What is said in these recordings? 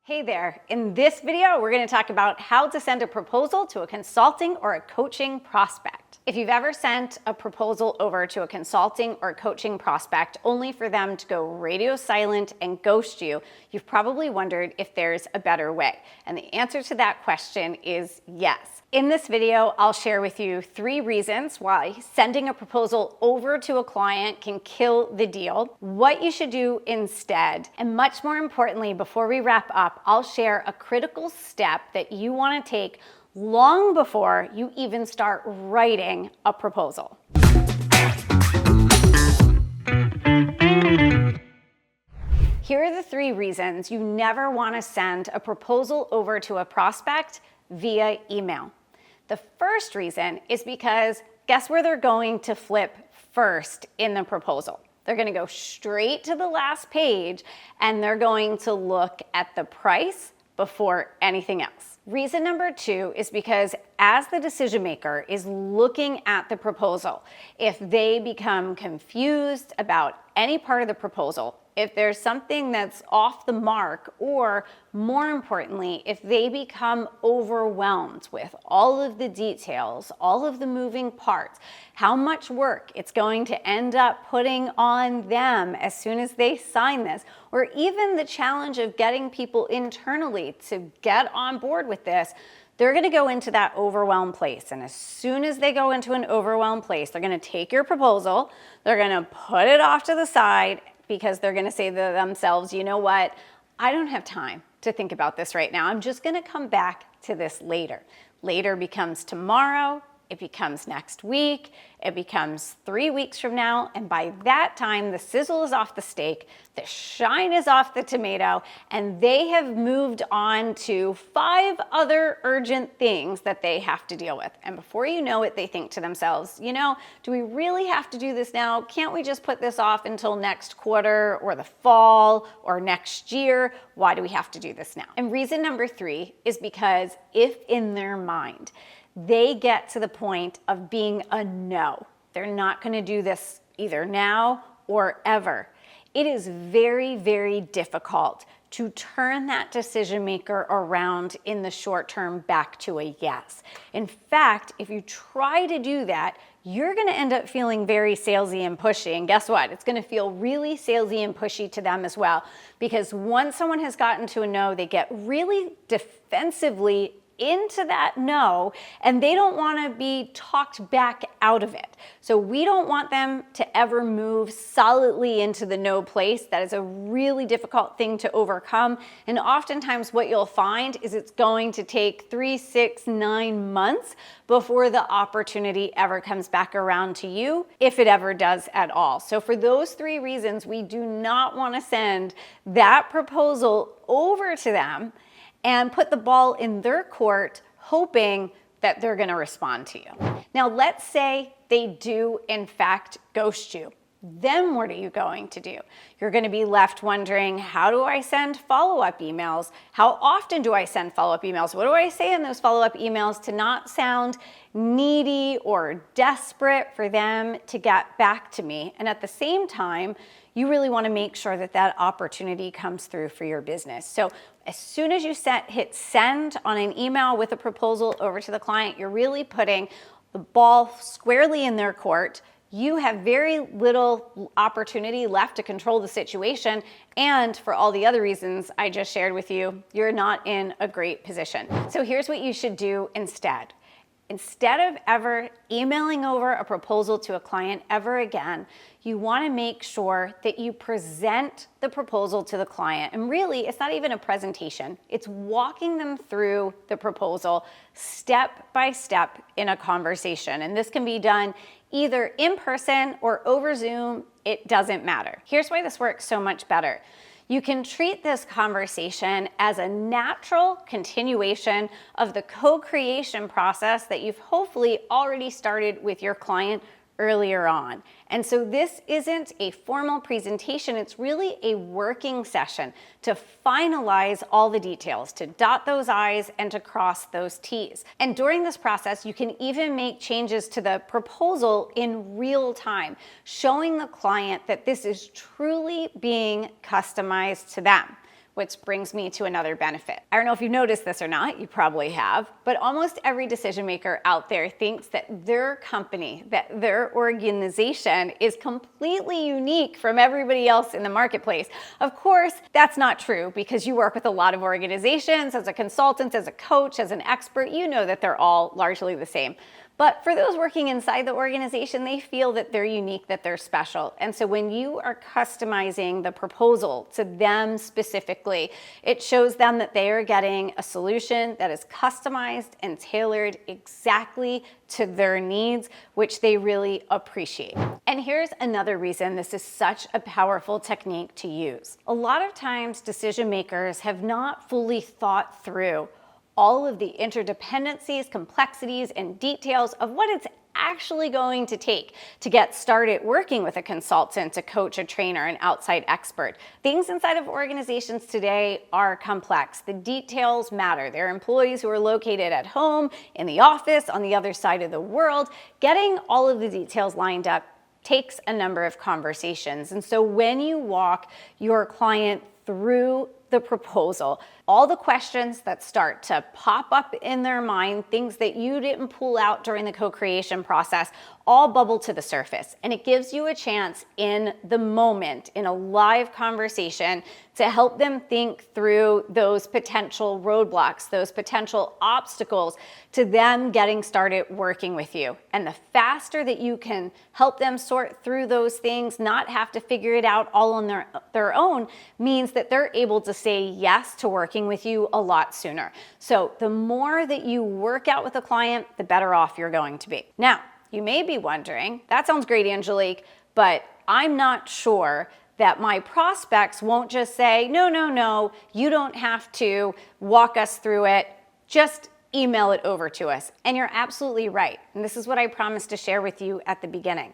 Hey there, in this video, we're going to talk about how to send a proposal to a consulting or a coaching prospect. If you've ever sent a proposal over to a consulting or coaching prospect only for them to go radio silent and ghost you, you've probably wondered if there's a better way. And the answer to that question is yes. In this video, I'll share with you 3 reasons why sending a proposal over to a client can kill the deal, what you should do instead, and much more importantly, before we wrap up, I'll share a critical step that you want to take long before you even start writing a proposal. Here are the 3 reasons you never want to send a proposal over to a prospect via email. The first reason is because guess where they're going to flip first in the proposal? They're going to go straight to the last page and they're going to look at the price before anything else. Reason number 2 is because as the decision maker is looking at the proposal, if they become confused about any part of the proposal, if there's something that's off the mark, or more importantly, if they become overwhelmed with all of the details, all of the moving parts, how much work it's going to end up putting on them as soon as they sign this, or even the challenge of getting people internally to get on board with this, they're going to go into that overwhelmed place. And as soon as they go into an overwhelmed place, they're going to take your proposal, they're going to put it off to the side, because they're going to say to themselves, you know what, I don't have time to think about this right now. I'm just going to come back to this later. Later becomes tomorrow, it becomes next week, it becomes 3 weeks from now, and by that time, the sizzle is off the steak, the shine is off the tomato, and they have moved on to 5 other urgent things that they have to deal with. And before you know it, they think to themselves, you know, do we really have to do this now? Can't we just put this off until next quarter or the fall or next year? Why do we have to do this now? And reason number 3 is because if in their mind, they get to the point of being a no, they're not going to do this either now or ever, it is very, very difficult to turn that decision maker around in the short term back to a yes. In fact, if you try to do that, you're going to end up feeling very salesy and pushy. And guess what? It's going to feel really salesy and pushy to them as well. Because once someone has gotten to a no, they get really defensively into that no, and they don't want to be talked back out of it. So we don't want them to ever move solidly into the no place. That is a really difficult thing to overcome. And oftentimes what you'll find is it's going to take 3, 6, 9 months before the opportunity ever comes back around to you, if it ever does at all. So for those 3 reasons, we do not want to send that proposal over to them and put the ball in their court, hoping that they're going to respond to you. Now, let's say they do, in fact, ghost you. Then what are you going to do? You're going to be left wondering, how do I send follow-up emails? How often do I send follow-up emails? What do I say in those follow-up emails to not sound needy or desperate for them to get back to me? And at the same time, you really want to make sure that that opportunity comes through for your business. So as soon as you hit send on an email with a proposal over to the client, you're really putting the ball squarely in their court. You have very little opportunity left to control the situation. And for all the other reasons I just shared with you, you're not in a great position. So here's what you should do instead. Instead of ever emailing over a proposal to a client ever again, you want to make sure that you present the proposal to the client. And really, it's not even a presentation. It's walking them through the proposal step by step in a conversation. And this can be done either in person or over Zoom. It doesn't matter. Here's why this works so much better. You can treat this conversation as a natural continuation of the co-creation process that you've hopefully already started with your client earlier on. And so this isn't a formal presentation, it's really a working session to finalize all the details, to dot those I's and to cross those T's. And during this process, you can even make changes to the proposal in real time, showing the client that this is truly being customized to them. which brings me to another benefit. I don't know if you've noticed this or not, you probably have, but almost every decision maker out there thinks that their company, that their organization is completely unique from everybody else in the marketplace. Of course, that's not true because you work with a lot of organizations as a consultant, as a coach, as an expert, you know that they're all largely the same. But for those working inside the organization, they feel that they're unique, that they're special. And so when you are customizing the proposal to them specifically, it shows them that they are getting a solution that is customized and tailored exactly to their needs, which they really appreciate. And here's another reason this is such a powerful technique to use. A lot of times, decision makers have not fully thought through all of the interdependencies, complexities, and details of what it's actually going to take to get started working with a consultant, a coach, a trainer, an outside expert. Things inside of organizations today are complex. The details matter. There are employees who are located at home, in the office, on the other side of the world. Getting all of the details lined up takes a number of conversations. And so when you walk your client through the proposal, all the questions that start to pop up in their mind, things that you didn't pull out during the co-creation process, all bubble to the surface. And it gives you a chance in the moment, in a live conversation, to help them think through those potential roadblocks, those potential obstacles to them getting started working with you. And the faster that you can help them sort through those things, not have to figure it out all on their own, means that they're able to say yes to working with you a lot sooner. So the more that you work out with a client, the better off you're going to be. Now, you may be wondering, that sounds great, Angelique, but I'm not sure that my prospects won't just say, no, you don't have to walk us through it, just email it over to us. And you're absolutely right. And this is what I promised to share with you at the beginning.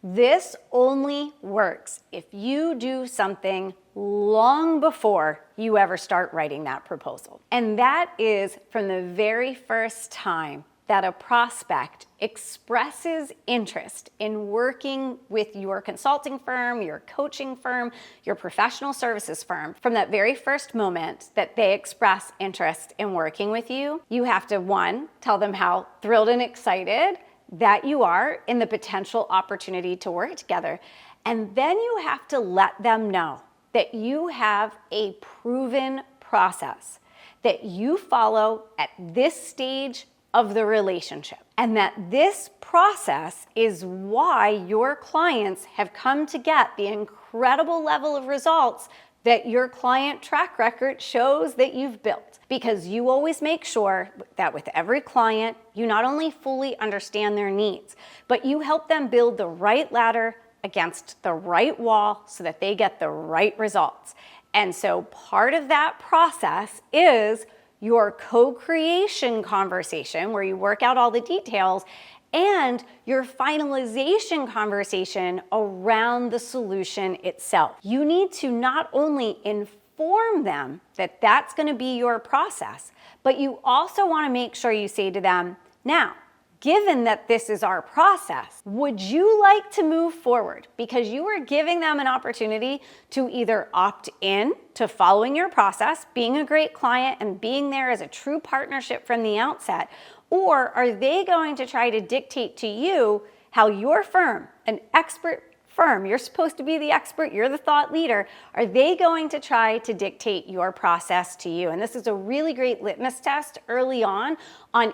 This only works if you do something long before you ever start writing that proposal. And that is from the very first time that a prospect expresses interest in working with your consulting firm, your coaching firm, your professional services firm. From that very first moment that they express interest in working with you, you have to, one, tell them how thrilled and excited that you are in the potential opportunity to work together. And then you have to let them know that you have a proven process that you follow at this stage of the relationship. And that this process is why your clients have come to get the incredible level of results that your client track record shows that you've built. Because you always make sure that with every client, you not only fully understand their needs, but you help them build the right ladder against the right wall so that they get the right results. And so part of that process is your co-creation conversation where you work out all the details and your finalization conversation around the solution itself. You need to not only inform them that that's going to be your process, but you also want to make sure you say to them, now, given that this is our process, would you like to move forward? Because you are giving them an opportunity to either opt in to following your process, being a great client and being there as a true partnership from the outset, or are they going to try to dictate to you how your firm, an expert firm, you're supposed to be the expert, you're the thought leader, are they going to try to dictate your process to you? And this is a really great litmus test early on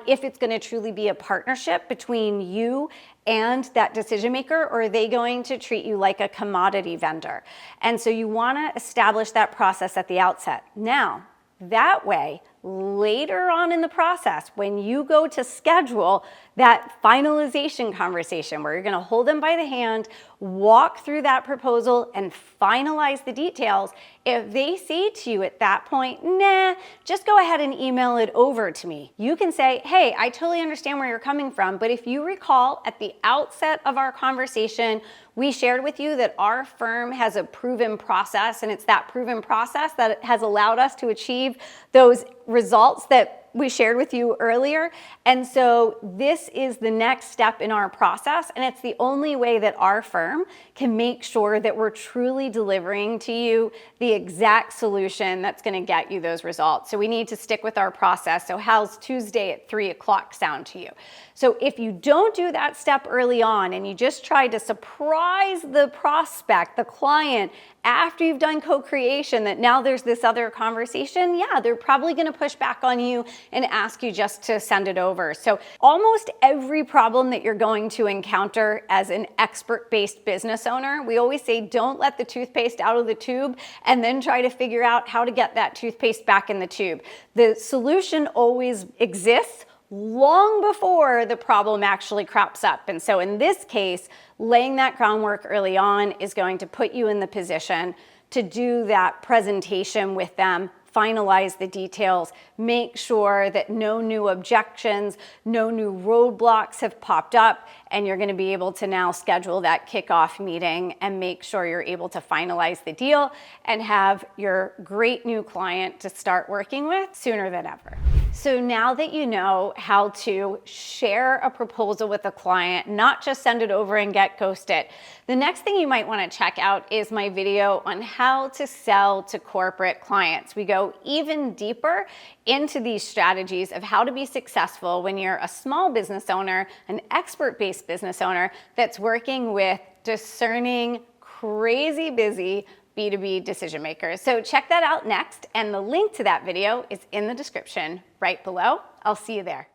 if it's going to truly be a partnership between you and that decision maker, or are they going to treat you like a commodity vendor? And so you want to establish that process at the outset. Now, that way, later on in the process, when you go to schedule that finalization conversation where you're going to hold them by the hand, walk through that proposal and finalize the details, if they say to you at that point, nah, just go ahead and email it over to me, you can say, hey, I totally understand where you're coming from, but if you recall at the outset of our conversation, we shared with you that our firm has a proven process, and it's that proven process that has allowed us to achieve those results that we shared with you earlier. And so this is the next step in our process, and it's the only way that our firm can make sure that we're truly delivering to you the exact solution that's going to get you those results. So we need to stick with our process. So how's Tuesday at 3 o'clock sound to you? So if you don't do that step early on and you just try to surprise the prospect, the client, after you've done co-creation, that now there's this other conversation, yeah, they're probably going to push back on you and ask you just to send it over. So almost every problem that you're going to encounter as an expert-based business owner, we always say don't let the toothpaste out of the tube and then try to figure out how to get that toothpaste back in the tube. The solution always exists long before the problem actually crops up. And so in this case, laying that groundwork early on is going to put you in the position to do that presentation with them, finalize the details, make sure that no new objections, no new roadblocks have popped up, and you're going to be able to now schedule that kickoff meeting and make sure you're able to finalize the deal and have your great new client to start working with sooner than ever. So now that you know how to share a proposal with a client, not just send it over and get ghosted, the next thing you might want to check out is my video on how to sell to corporate clients. We go even deeper into these strategies of how to be successful when you're a small business owner, an expert-based business owner that's working with discerning, crazy busy B2B decision makers. So check that out next, and the link to that video is in the description right below. I'll see you there.